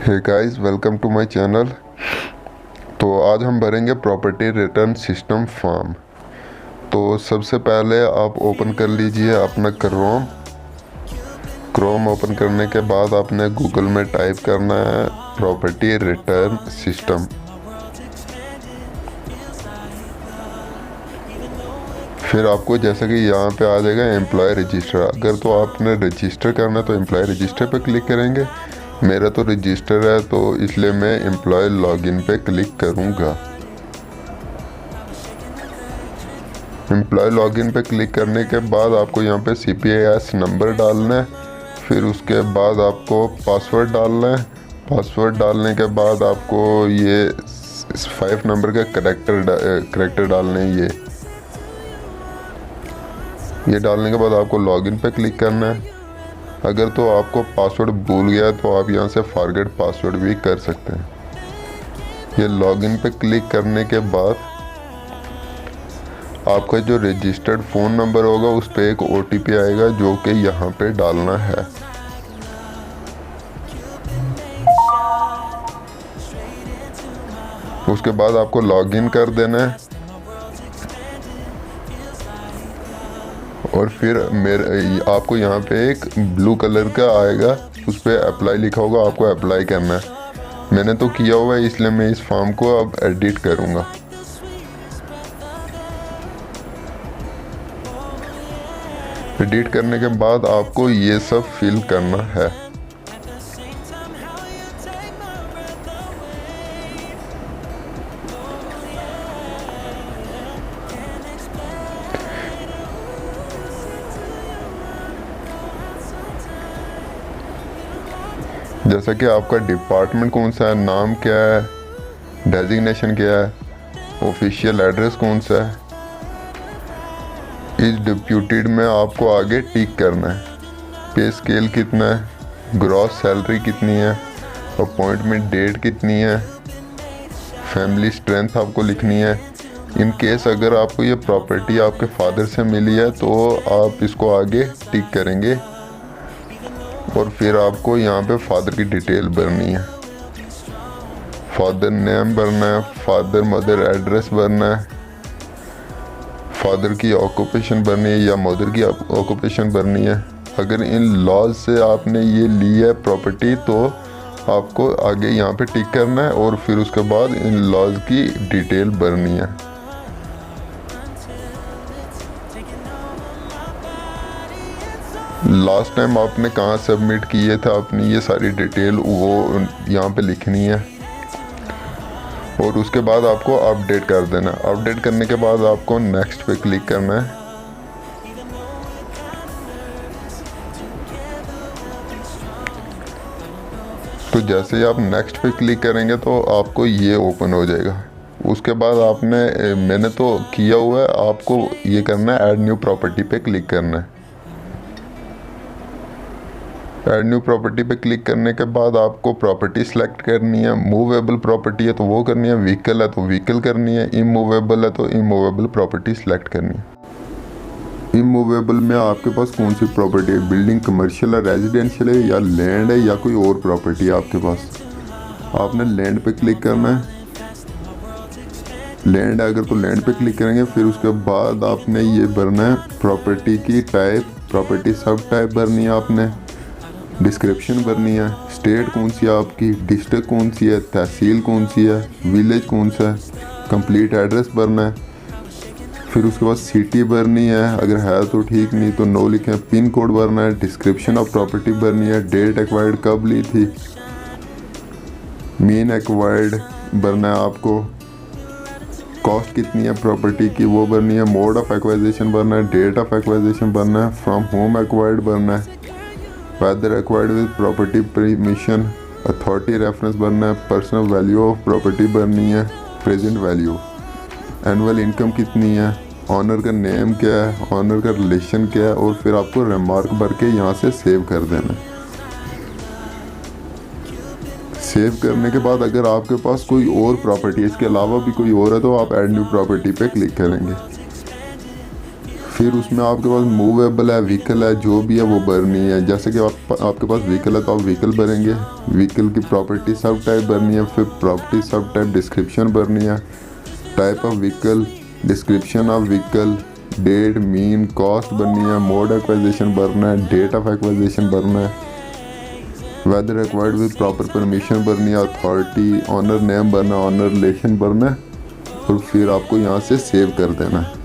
Hey guys, welcome to my channel. तो आज हम भरेंगे प्रॉपर्टी रिटर्न सिस्टम फॉर्म। तो सबसे पहले आप ओपन कर लीजिए अपना क्रोम ओपन करने के बाद आपने गूगल में टाइप करना है प्रॉपर्टी रिटर्न सिस्टम। फिर आपको जैसा कि यहाँ पे आ जाएगा एम्प्लॉय रजिस्टर। अगर तो आपने रजिस्टर करना है तो एम्प्लॉय रजिस्टर पे क्लिक करेंगे। मेरा तो रजिस्टर है तो इसलिए मैं एम्प्लॉय लॉगिन पे क्लिक करूँगा। एम्प्लॉय लॉगिन पे क्लिक करने के बाद आपको यहाँ पे CPAS नंबर डालना है। फिर उसके बाद आपको पासवर्ड डालना है। पासवर्ड डालने के बाद आपको ये 5 नंबर के करेक्टर डालने हैं। ये डालने के बाद आपको लॉगिन पे क्लिक करना है। अगर तो आपको पासवर्ड भूल गया तो आप यहाँ से फॉरगेट पासवर्ड भी कर सकते हैं। ये लॉगिन पे क्लिक करने के बाद आपका जो रजिस्टर्ड फ़ोन नंबर होगा उस पर एक OTP आएगा जो कि यहाँ पे डालना है। उसके बाद आपको लॉगिन कर देना है और फिर आपको यहाँ पे एक ब्लू कलर का आएगा, उस पर अप्लाई लिखा होगा, आपको अप्लाई करना है। मैंने तो किया हुआ है इसलिए मैं इस फॉर्म को अब एडिट करूँगा। एडिट करने के बाद आपको ये सब फिल करना है। जैसा कि आपका डिपार्टमेंट कौन सा है, नाम क्या है, डेजिग्नेशन क्या है, ऑफिशियल एड्रेस कौन सा है, इस डिप्यूटेड में आपको आगे टिक करना है। पे स्केल कितना है, ग्रॉस सैलरी कितनी है, अपॉइंटमेंट डेट कितनी है, फैमिली स्ट्रेंथ आपको लिखनी है। इन केस अगर आपको ये प्रॉपर्टी आपके फादर से मिली है तो आप इसको आगे टिक करेंगे और फिर आपको यहाँ पे फादर की डिटेल भरनी है। फादर नेम भरना है, फादर मदर एड्रेस भरना है, फादर की ऑक्यूपेशन भरनी है या मदर की ऑक्यूपेशन भरनी है। अगर इन लॉज से आपने ये ली है प्रॉपर्टी तो आपको आगे यहाँ पे टिक करना है और फिर उसके बाद इन लॉज की डिटेल भरनी है। लास्ट टाइम आपने कहाँ सबमिट किए थे अपनी ये सारी डिटेल वो यहाँ पे लिखनी है और उसके बाद आपको अपडेट कर देना। अपडेट करने के बाद आपको नेक्स्ट पे क्लिक करना है। तो जैसे ही आप नेक्स्ट पे क्लिक करेंगे तो आपको ये ओपन हो जाएगा। उसके बाद मैंने तो किया हुआ है, आपको ये करना है ऐड न्यू प्रॉपर्टी पे क्लिक करना है। ऐड न्यू प्रॉपर्टी पे क्लिक करने के बाद आपको प्रॉपर्टी सिलेक्ट करनी है। मूवेबल प्रॉपर्टी है तो वो करनी है, व्हीकल है तो व्हीकल करनी है, इमूवेबल है तो इमूवेबल प्रॉपर्टी सिलेक्ट करनी है। इमूवेबल में आपके पास कौन सी प्रॉपर्टी है, बिल्डिंग कमर्शियल है, रेजिडेंशियल है या लैंड है या कोई और प्रॉपर्टी है आपके पास। आपने लैंड पे क्लिक करना है। लैंड है अगर तो लैंड पे क्लिक करेंगे। फिर उसके बाद आपने ये भरना है प्रॉपर्टी की टाइप, प्रॉपर्टी सब टाइप भरनी है आपने, डिस्क्रिप्शन भरनी है, स्टेट कौन सी है आपकी, डिस्ट्रिक्ट कौन सी है, तहसील कौन सी है, विलेज कौन सा है, कंप्लीट एड्रेस भरना है। फिर उसके बाद सिटी भरनी है, अगर है तो ठीक, नहीं तो नो लिखें। पिन कोड भरना है, डिस्क्रिप्शन ऑफ प्रॉपर्टी भरनी है, डेट एक्वायर्ड कब ली थी, मीन एक्वायर्ड भरना है आपको, कॉस्ट कितनी है प्रॉपर्टी की वो भरनी है, मोड ऑफ एक्वाइजेशन भरना है, डेट ऑफ एक्वाइजेशन भरना है, फ्रॉम होम एक्वायर्ड भरना है, whether acquired with property permission, authority reference भरना है, पर्सनल वैल्यू ऑफ प्रॉपर्टी भरनी है, प्रेजेंट वैल्यू, एनुअल इनकम कितनी है, ऑनर का नेम क्या है, ऑनर का रिलेशन क्या है और फिर आपको रिमार्क भर के यहाँ से सेव कर देना है। सेव करने के बाद अगर आपके पास कोई और प्रॉपर्टी है, इसके अलावा भी कोई और है तो आप ऐड न्यू प्रॉपर्टी पे क्लिक करेंगे। फिर उसमें आपके पास मूवेबल है, व्हीकल है, जो भी है वो भरनी है। जैसे कि आपके पास व्हीकल है तो आप व्हीकल भरेंगे, व्हीकल की प्रॉपर्टी सब टाइप भरनी है, फिर प्रॉपर्टी सब टाइप डिस्क्रिप्शन भरनी है, type of vehicle, description of vehicle, date, mean, cost भरनी है, मोड एक्वाइजेशन भरना है, डेट ऑफ एक्वाइजेशन भरना है, whether required with proper permission भरनी है, अथॉरिटी, ऑनर नेम भरना है, ऑनर रिलेशन भरना है, और फिर आपको यहाँ से सेव कर देना है।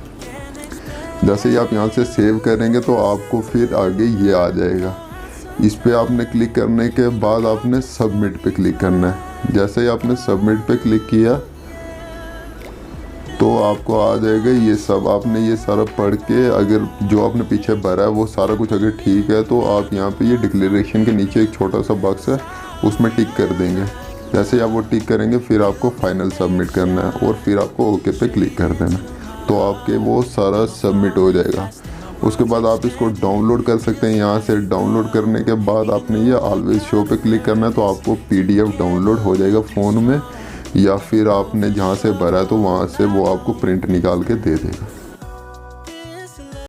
जैसे ही आप यहाँ से सेव करेंगे तो आपको फिर आगे ये आ जाएगा। इस पे आपने क्लिक करने के बाद आपने सबमिट पे क्लिक करना है। जैसे ही आपने सबमिट पे क्लिक किया तो आपको आ जाएगा ये सब। आपने ये सारा पढ़ के अगर जो आपने पीछे भरा है वो सारा कुछ अगर ठीक है तो आप यहाँ पे ये डिक्लेरेशन के नीचे एक छोटा सा बॉक्स है उसमें टिक कर देंगे। जैसे ही आप वो टिक करेंगे फिर आपको फाइनल सबमिट करना है और फिर आपको ओके पे क्लिक कर देना, तो आपके वो सारा सबमिट हो जाएगा। उसके बाद आप इसको डाउनलोड कर सकते हैं। यहाँ से डाउनलोड करने के बाद आपने ये ऑलवेज शो पे क्लिक करना है तो आपको PDF डाउनलोड हो जाएगा फ़ोन में, या फिर आपने जहाँ से भरा है तो वहाँ से वो आपको प्रिंट निकाल के दे देगा।